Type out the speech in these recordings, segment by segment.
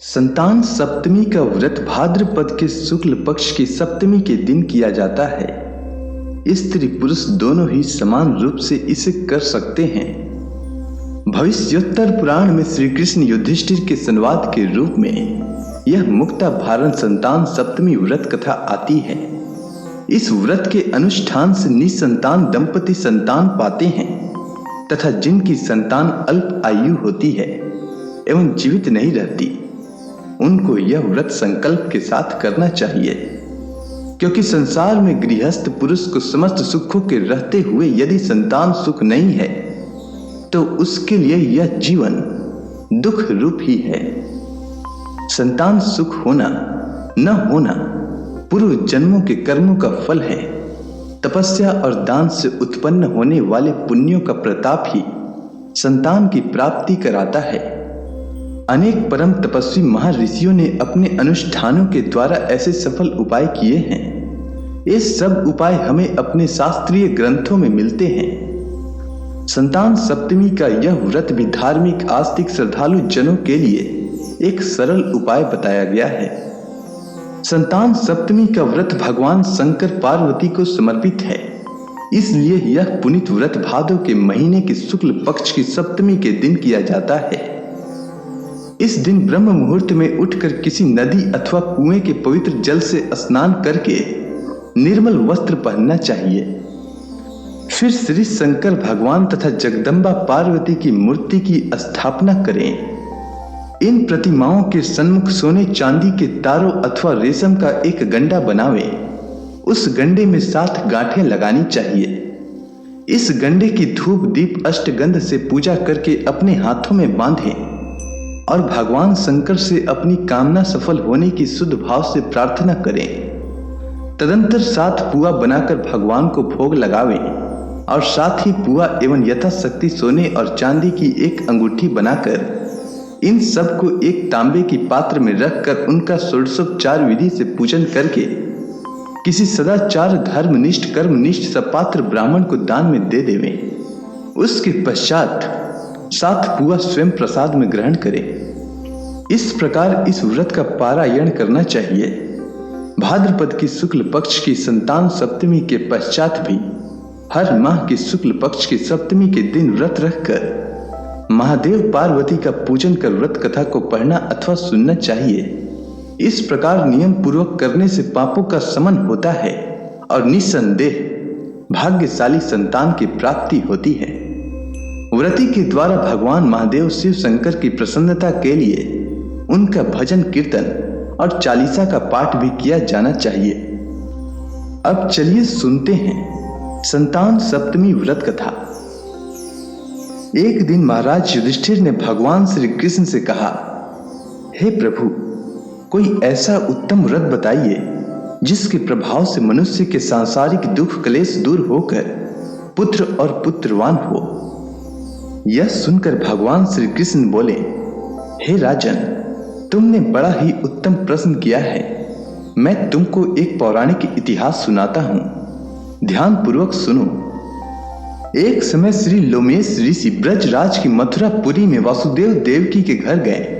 संतान सप्तमी का व्रत भाद्रपद के शुक्ल पक्ष की सप्तमी के दिन किया जाता है। स्त्री पुरुष दोनों ही समान रूप से इसे कर सकते हैं। भविष्योत्तर पुराण में श्री कृष्ण युधिष्ठिर के संवाद के रूप में यह मुक्ता भारण संतान सप्तमी व्रत कथा आती है। इस व्रत के अनुष्ठान से निसंतान दंपति संतान पाते हैं तथा जिनकी संतान अल्प आयु होती है एवं जीवित नहीं रहती, उनको यह व्रत संकल्प के साथ करना चाहिए, क्योंकि संसार में गृहस्थ पुरुष को समस्त सुखों के रहते हुए यदि संतान सुख नहीं है तो उसके लिए यह जीवन दुख रूप ही है। संतान सुख होना न होना पूर्व जन्मों के कर्मों का फल है। तपस्या और दान से उत्पन्न होने वाले पुण्यों का प्रताप ही संतान की प्राप्ति कराता है। अनेक परम तपस्वी महर्षियों ने अपने अनुष्ठानों के द्वारा ऐसे सफल उपाय किए हैं। ये सब उपाय हमें अपने शास्त्रीय ग्रंथों में मिलते हैं। संतान सप्तमी का यह व्रत भी धार्मिक आस्तिक श्रद्धालु जनों के लिए एक सरल उपाय बताया गया है। संतान सप्तमी का व्रत भगवान शंकर पार्वती को समर्पित है, इसलिए यह पुनीत व्रत भादो के महीने के शुक्ल पक्ष की सप्तमी के दिन किया जाता है। इस दिन ब्रह्म मुहूर्त में उठकर किसी नदी अथवा कुएं के पवित्र जल से स्नान करके निर्मल वस्त्र पहनना चाहिए। फिर श्री शंकर भगवान तथा जगदम्बा पार्वती की मूर्ति की स्थापना करें। इन प्रतिमाओं के सन्मुख सोने चांदी के तारों अथवा रेशम का एक गंडा बनावे। उस गंडे में 7 गांठें लगानी चाहिए। इस गंडे की धूप दीप अष्टगंध से पूजा करके अपने हाथों में बांधें और भगवान शंकर से अपनी कामना सफल होने की शुद्ध भाव से प्रार्थना करें। तदंतर 7 पुआ बनाकर भगवान को भोग लगावें और साथ ही पुआ एवं यथाशक्ति सोने और चांदी की एक अंगूठी बनाकर इन सब को एक तांबे की पात्र में रखकर उनका षोडशोपचार विधि से पूजन करके किसी सदाचार धर्मनिष्ठ कर्मनिष्ठ सपात्र ब्राह्मण को दान में दे देवें। उसके पश्चात 7 पुआ स्वयं प्रसाद में ग्रहण करें। इस प्रकार इस व्रत का पारायण करना चाहिए। भाद्रपद की शुक्ल पक्ष की संतान सप्तमी के पश्चात भी हर माह की शुक्ल पक्ष की सप्तमी के दिन व्रत रखकर महादेव पार्वती का पूजन कर व्रत कथा को पढ़ना अथवा सुनना चाहिए। इस प्रकार नियम पूर्वक करने से पापों का शमन होता है और निस्संदेह भाग्यशाली संतान की प्राप्ति होती है। व्रती के द्वारा भगवान महादेव शिव शंकर की प्रसन्नता के लिए उनका भजन कीर्तन और चालीसा का पाठ भी किया जाना चाहिए। अब चलिए सुनते हैं संतान सप्तमी व्रत कथा। एक दिन महाराज युधिष्ठिर ने भगवान श्री कृष्ण से कहा, हे प्रभु, कोई ऐसा उत्तम व्रत बताइए जिसके प्रभाव से मनुष्य के सांसारिक दुख क्लेश दूर होकर पुत्र और पुत्रवान हो। यह सुनकर भगवान श्री कृष्ण बोले, हे राजन, तुमने बड़ा ही उत्तम प्रश्न किया है। मैं तुमको एक पौराणिक इतिहास सुनाता हूं, ध्यान पूर्वक सुनो। एक समय श्री लोमेश ऋषि ब्रजराज की मथुरापुरी में वासुदेव देवकी के घर गए।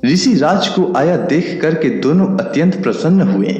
ऋषि राज को आया देख करके दोनों अत्यंत प्रसन्न हुए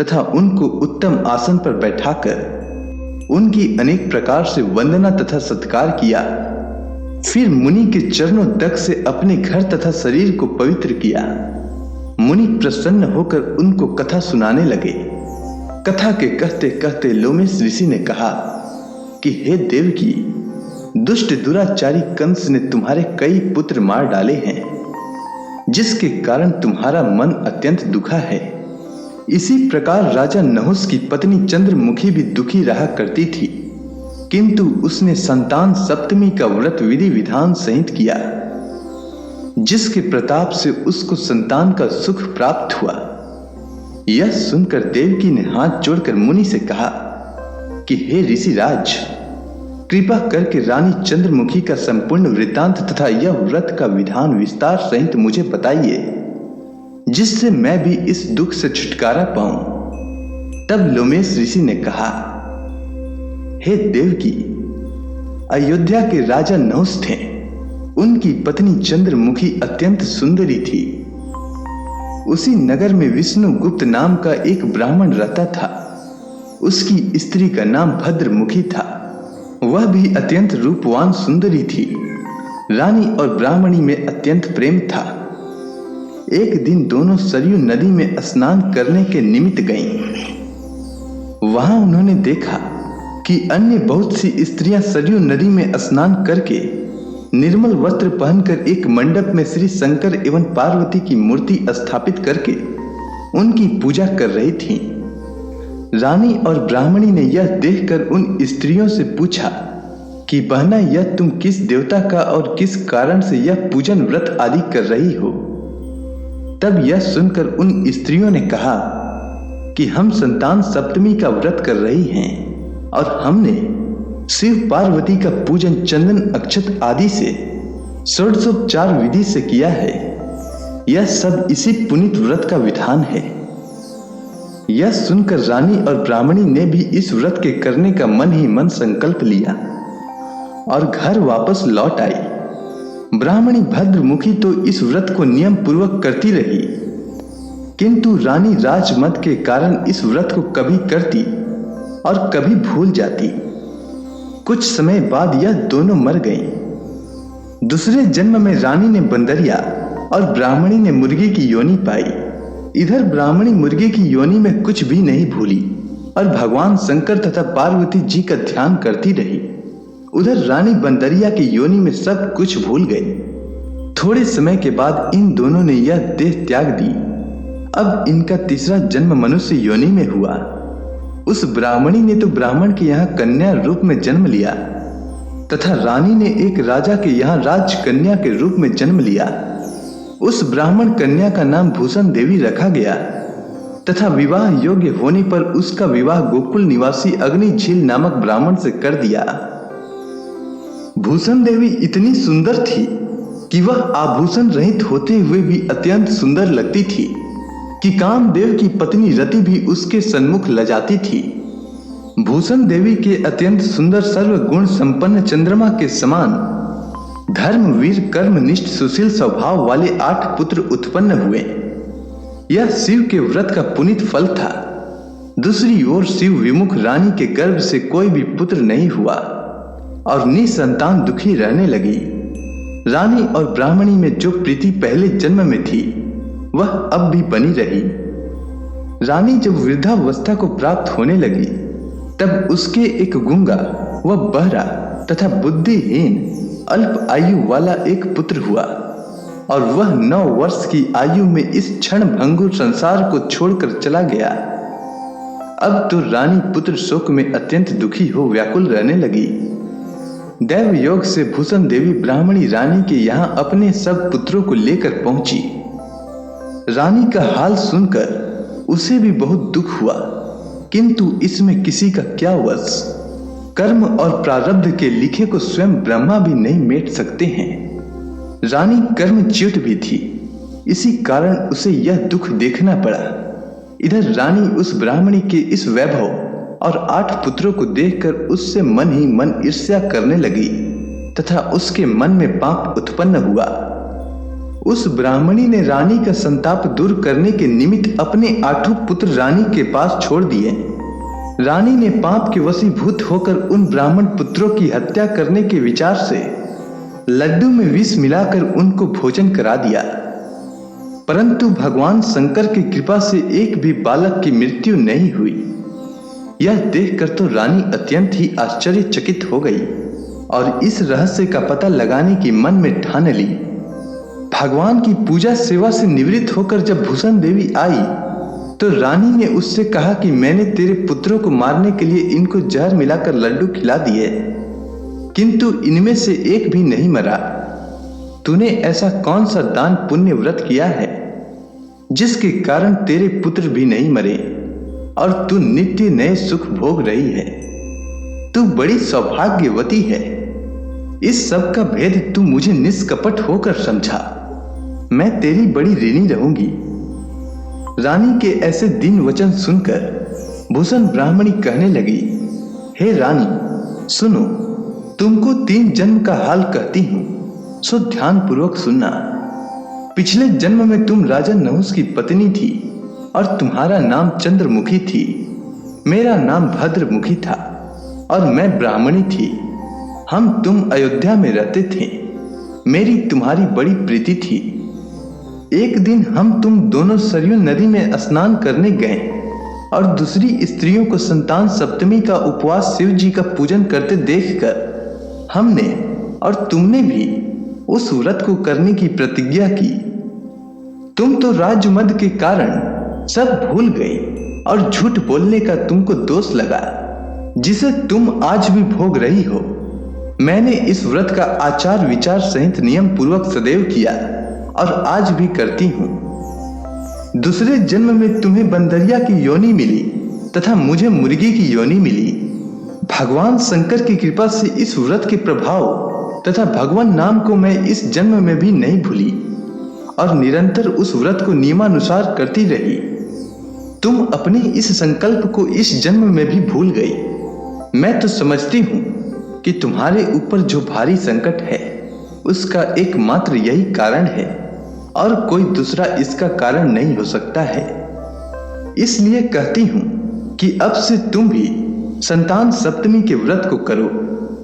तथा उनको उत्तम आसन पर बैठाकर उनकी अनेक प्रकार से वंदना तथा सत्कार किया। फिर मुनि के चरणों तक से अपने घर तथा शरीर को पवित्र किया। मुनि प्रसन्न होकर उनको कथा सुनाने लगे। कथा के कहते कहते लोमेश ऋषि ने कहा कि हे देवकी, दुष्ट दुराचारी कंस ने तुम्हारे कई पुत्र मार डाले हैं, जिसके कारण तुम्हारा मन अत्यंत दुखा है। इसी प्रकार राजा नहुस की पत्नी चंद्रमुखी भी दुखी रहा करती थी, किंतु उसने संतान सप्तमी का व्रत विधि विधान सहित किया, जिसके प्रताप से उसको संतान का सुख प्राप्त हुआ। यह सुनकर देवकी ने हाथ जोड़कर मुनि से कहा कि हे ऋषिराज, कृपा करके रानी चंद्रमुखी का संपूर्ण वृत्तांत तथा यह व्रत का विधान विस्तार सहित मुझे बताइए, जिससे मैं भी इस दुख से छुटकारा पाऊं। तब लोमेश ऋषि ने कहा, हे देवकी, अयोध्या के राजा नहुस थे। उनकी पत्नी चंद्रमुखी अत्यंत सुंदरी थी। उसी नगर में विष्णुगुप्त नाम का एक ब्राह्मण रहता था। उसकी स्त्री का नाम भद्रमुखी था। वह भी अत्यंत रूपवान सुंदरी थी। रानी और ब्राह्मणी में अत्यंत प्रेम था। एक दिन दोनों सरयू नदी में स्नान करने के निमित्त गईं। वहां उन्होंने देखा कि अन्य बहुत सी स्त्रियां सरयू नदी में स्नान करके निर्मल वस्त्र पहनकर एक मंडप में श्री शंकर एवं पार्वती की मूर्ति स्थापित करके उनकी पूजा कर रही थीं। रानी और ब्राह्मणी ने यह देखकर उन स्त्रियों से पूछा कि बहना, यह तुम किस देवता का और किस कारण से यह पूजन व्रत आदि कर रही हो? तब यह सुनकर उन स्त्रियों ने कहा कि हम संतान सप्तमी का व्रत कर रही हैं और हमने शिव पार्वती का पूजन चंदन अक्षत आदि से षोडशोपचार विधि से किया है। यह सब इसी पुनीत व्रत का विधान है। यह सुनकर रानी और ब्राह्मणी ने भी इस व्रत के करने का मन ही मन संकल्प लिया और घर वापस लौट आई। ब्राह्मणी भद्रमुखी तो इस व्रत को नियम पूर्वक करती रही, किंतु रानी राजमत के कारण इस व्रत को कभी करती और कभी भूल जाती। कुछ समय बाद यह दोनों मर गईं। दूसरे जन्म में रानी ने बंदरिया और ब्राह्मणी ने मुर्गी की योनि पाई। इधर ब्राह्मणी मुर्गी की योनि में कुछ भी नहीं भूली और भगवान शंकर तथा पार्वती जी का ध्यान करती रही। उधर रानी बंदरिया की योनि में सब कुछ भूल गई। थोड़े समय के बाद इन दोनों ने यह देह त्याग दी। अब इनका तीसरा जन्म मनुष्य योनि में हुआ। उस ब्राह्मणी ने तो ब्राह्मण के यहाँ कन्या रूप में जन्म लिया तथा रानी ने एक राजा के यहाँ राजकन्या के रूप में जन्म लिया। उस ब्राह्मण कन्या का नाम भूषण देवी रखा गया तथा विवाह योग्य होने पर उसका विवाह गोकुल निवासी अग्नि झील नामक ब्राह्मण से कर दिया। भूषण देवी इतनी सुंदर थी कि वह आभूषण रहित होते हुए भी अत्यंत सुंदर लगती थी कि कामदेव की पत्नी रति भी उसके सन्मुख लजाती थी। भूषण देवी के अत्यंत सुंदर सर्वगुण संपन्न चंद्रमा के समान धर्मवीर कर्मनिष्ठ सुशील स्वभाव वाले 8 पुत्र उत्पन्न हुए। यह शिव के व्रत का पुनीत फल था। दूसरी ओर शिव विमुख रानी के गर्भ से कोई भी पुत्र नहीं हुआ और निसंतान दुखी रहने लगी। रानी और ब्राह्मणी में जो प्रीति पहले जन्म में थी वह अब भी बनी रही। रानी जब वृद्धावस्था को प्राप्त होने लगी तब उसके एक गूंगा व बहरा तथा बुद्धिहीन अल्प आयु वाला एक पुत्र हुआ और वह 9 वर्ष की आयु में इस क्षण भंगुर संसार को छोड़कर चला गया। अब तो रानी पुत्र शोक में अत्यंत दुखी हो व्याकुल रहने लगी। दैव योग से भूषण देवी ब्राह्मणी रानी के यहाँ अपने सब पुत्रों को लेकर पहुंची। रानी का हाल सुनकर उसे भी बहुत दुख हुआ, किंतु इसमें किसी का क्या वश। कर्म और प्रारब्ध के लिखे को स्वयं ब्रह्मा भी नहीं मेट सकते हैं। रानी कर्मच्युत भी थी, इसी कारण उसे यह दुख देखना पड़ा। इधर रानी उस ब्राह्मणी के इस वैभव और 8 पुत्रों को देखकर उससे मन ही मन ईर्ष्या करने लगी तथा उसके मन में पाप उत्पन्न हुआ। उस ब्राह्मणी ने रानी का संताप दूर करने के निमित्त अपने 8 पुत्र रानी के पास छोड़ दिए। रानी ने पाप के वशीभूत होकर उन ब्राह्मण पुत्रों की हत्या करने के विचार से लड्डू में विष मिलाकर उनको भोजन करा दिया, परंतु भगवान शंकर की कृपा से एक भी बालक की मृत्यु नहीं हुई। यह देखकर तो रानी अत्यंत ही आश्चर्यचकित हो गई और इस रहस्य का पता लगाने की मन में ठान ली। भगवान की पूजा सेवा से निवृत्त होकर जब भूषण देवी आई तो रानी ने उससे कहा कि मैंने तेरे पुत्रों को मारने के लिए इनको जहर मिलाकर लड्डू खिला दिए, किंतु इनमें से एक भी नहीं मरा। तूने ऐसा कौन सा दान पुण्य व्रत किया है जिसके कारण तेरे पुत्र भी नहीं मरे और तू नित्य नए सुख भोग रही है? तू बड़ी सौभाग्यवती है। इस सब का भेद तू मुझे निष्कपट होकर समझा। मैं तेरी बड़ी ऋणी रहूंगी। रानी के ऐसे दीन वचन सुनकर भूषण ब्राह्मणी कहने लगी, हे रानी सुनो, तुमको 3 जन्म का हाल कहती हूं, सो ध्यान पूर्वक सुनना। पिछले जन्म में तुम राजा नहुस की पत्नी थी और तुम्हारा नाम चंद्रमुखी थी। मेरा नाम भद्रमुखी था और मैं ब्राह्मणी थी। हम तुम अयोध्या में रहते थे। मेरी तुम्हारी बड़ी प्रीति थी। एक दिन हम तुम दोनों सरयू नदी में स्नान करने गए और दूसरी स्त्रियों को संतान सप्तमी का उपवास शिव जी का पूजन करते देखकर हमने और तुमने भी उस व्रत को करने की प्रतिज्ञा की। तुम तो राजमद के कारण सब भूल गई और झूठ बोलने का तुमको दोष लगा, जिसे तुम आज भी भोग रही हो। मैंने इस व्रत का आचार विचार सहित नियम पूर्वक सदैव किया और आज भी करती हूँ। दूसरे जन्म में तुम्हें बंदरिया की योनि मिली तथा मुझे मुर्गी की योनि मिली। भगवान शंकर की कृपा से इस व्रत के प्रभाव तथा भगवान नाम को मैं इस जन्म में भी नहीं भूली और निरंतर उस व्रत को नियमानुसार करती रही। तुम अपने इस संकल्प को इस जन्म में भी भूल गई। मैं तो समझती हूँ कि तुम्हारे ऊपर जो भारी संकट है उसका एकमात्र यही कारण है और कोई दूसरा इसका कारण नहीं हो सकता है। इसलिए कहती हूँ कि अब से तुम भी संतान सप्तमी के व्रत को करो,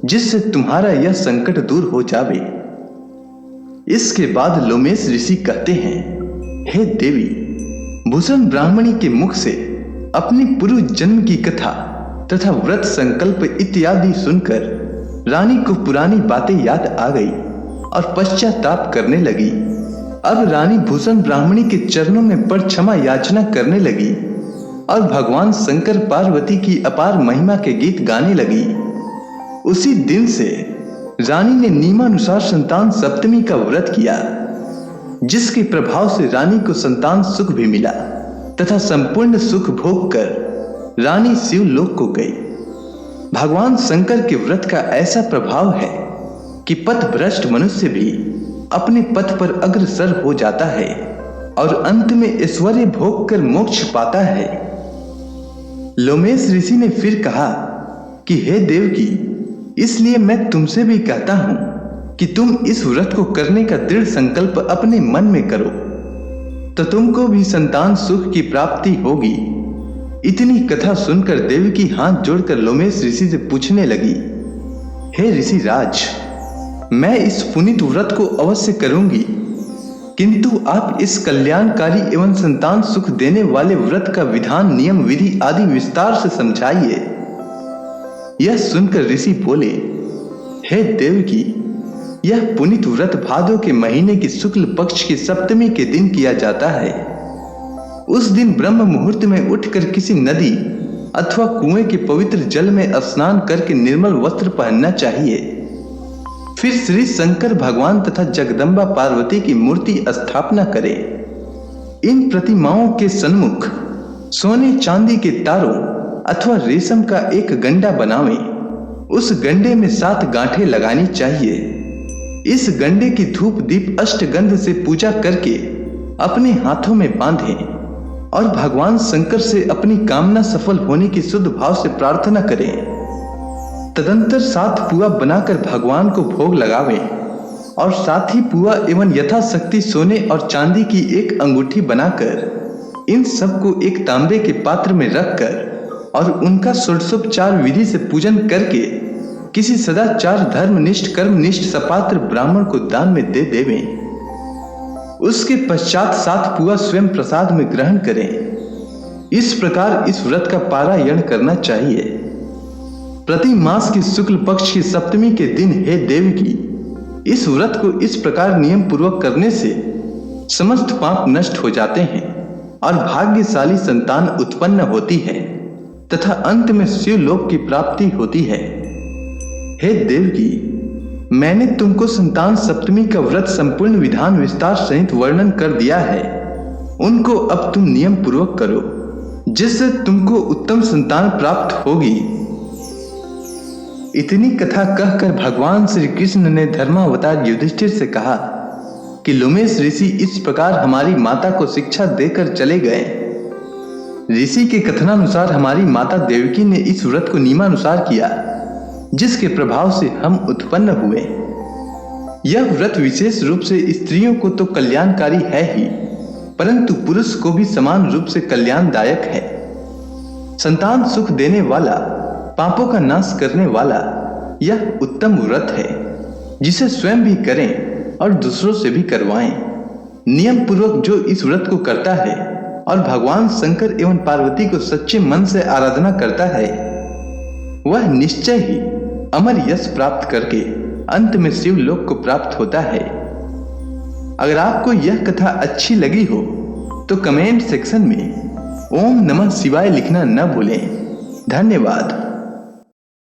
जिससे तुम्हारा यह संकट दूर हो जावे। इसके बाद लोमेश ऋषि कहते हैं, हे देवी, भूषण ब्राह्मणी के मुख से अपनी पूर्व जन्म की कथा तथा व्रत संकल्प इत्यादि सुनकर रानी को पुरानी बातें याद आ गई और पश्चाताप करने लगी। अब रानी भूषण ब्राह्मणी के चरणों में पड़ क्षमा याचना करने लगी और भगवान शंकर पार्वती की अपार महिमा के गीत गाने लगी। उसी दिन से रानी ने नियमानुसार संतान सप्तमी का व्रत किया, जिसके प्रभाव से रानी को संतान सुख भी मिला तथा संपूर्ण सुख भोग कर रानी शिवलोक को गई। भगवान शंकर के व्रत का ऐसा प्रभाव है कि पथभ्रष्ट मनुष्य भी अपने पथ पर अग्रसर हो जाता है और अंत में ऐश्वर्य भोग कर मोक्ष पाता है। लोमेश ऋषि ने फिर कहा कि हे देवकी, इसलिए मैं तुमसे भी कहता हूं कि तुम इस व्रत को करने का दृढ़ संकल्प अपने मन में करो, तो तुमको भी संतान सुख की प्राप्ति होगी। इतनी कथा सुनकर देवकी हाथ जोड़कर लोमेश ऋषि से पूछने लगी, हे ऋषि राज, मैं इस पुनीत व्रत को अवश्य करूंगी, किंतु आप इस कल्याणकारी एवं संतान सुख देने वाले व्रत का विधान, नियम, विधि आदि विस्तार से समझाइए। यह सुनकर ऋषि बोले, हे देवकी, यह पुनीत व्रत भादो के महीने की शुक्ल पक्ष की सप्तमी के दिन किया जाता है। उस दिन ब्रह्म मुहूर्त में उठकर किसी नदी अथवा कुएं के पवित्र जल में स्नान करके निर्मल वस्त्र पहनना चाहिए। फिर श्री शंकर भगवान तथा जगदम्बा पार्वती की मूर्ति स्थापना करें। इन प्रतिमाओं के सन्मुख सोने चांदी के तारों अथवा रेशम का एक गंडा बनावें। उस गंडे में 7 गांठें लगानी चाहिए। इस गंडे की धूप दीप अष्टगंध से पूजा करके अपने हाथों में बांधें और भगवान शंकर से अपनी कामना सफल होने की शुद्ध भाव से प्रार्थना करें। तदंतर 7 पुआ बनाकर भगवान को भोग लगावें और साथ ही पुआ एवं यथाशक्ति सोने और चांदी की एक अंगूठी बनाकर इन सबको एक तांबे के पात्र में रखकर और उनका षोडशोपचार विधि से पूजन करके किसी सदाचार धर्मनिष्ठ कर्मनिष्ठ सपात्र ब्राह्मण को दान में दे देवें। उसके पश्चात 7 पुआ स्वयं प्रसाद में ग्रहण करें। इस प्रकार इस व्रत का पारायण करना चाहिए। प्रति मास की शुक्ल पक्ष की सप्तमी के दिन हे देवकी, इस व्रत को इस प्रकार नियम पूर्वक करने से समस्त पाप नष्ट हो जाते हैं और भाग्यशाली संतान उत्पन्न होती है तथा अंत में शिवलोक की प्राप्ति होती है। हे देवकी, मैंने तुमको संतान सप्तमी का व्रत संपूर्ण विधान विस्तार सहित वर्णन कर दिया है। उनको अब तुम नियम पूर्वक करो, जिससे तुमको उत्तम संतान प्राप्त होगी। इतनी कथा कहकर भगवान श्री कृष्ण ने धर्मावतार युधिष्ठिर से कहा कि लोमेश ऋषि इस प्रकार हमारी माता को शिक्षा देकर चले गए। ऋषि के कथनानुसार हमारी माता देवकी ने इस व्रत को नियमानुसार किया, जिसके प्रभाव से हम उत्पन्न हुए। यह व्रत विशेष रूप से स्त्रियों को तो कल्याणकारी है ही, परंतु पुरुष को भी समान रूप से कल्याणदायक है। संतान सुख देने वाला, पापों का नाश करने वाला यह उत्तम व्रत है, जिसे स्वयं भी करें और दूसरों से भी करवाएं। नियम पूर्वक जो इस व्रत को करता है और भगवान शंकर एवं पार्वती को सच्चे मन से आराधना करता है, वह निश्चय ही अमर यश प्राप्त करके अंत में शिवलोक को प्राप्त होता है। अगर आपको यह कथा अच्छी लगी हो तो कमेंट सेक्शन में ओम नमः शिवाय लिखना न भूलें। धन्यवाद।